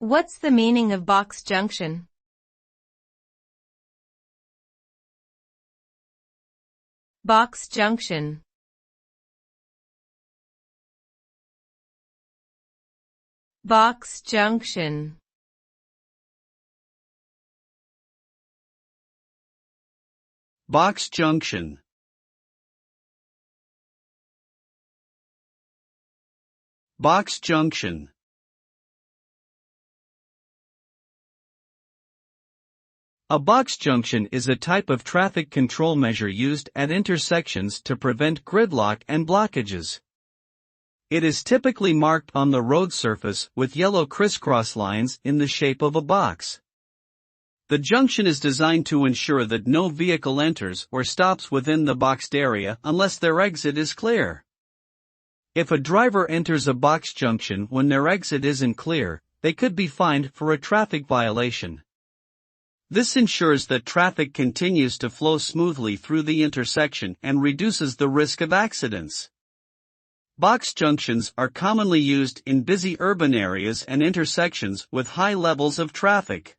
What's the meaning of box junction? Box junction. Box junction. Box junction. Box junction. A box junction is a type of traffic control measure used at intersections to prevent gridlock and blockages. It is typically marked on the road surface with yellow crisscross lines in the shape of a box. The junction is designed to ensure that no vehicle enters or stops within the boxed area unless their exit is clear. If a driver enters a box junction when their exit isn't clear, they could be fined for a traffic violation. This ensures that traffic continues to flow smoothly through the intersection and reduces the risk of accidents. Box junctions are commonly used in busy urban areas and intersections with high levels of traffic.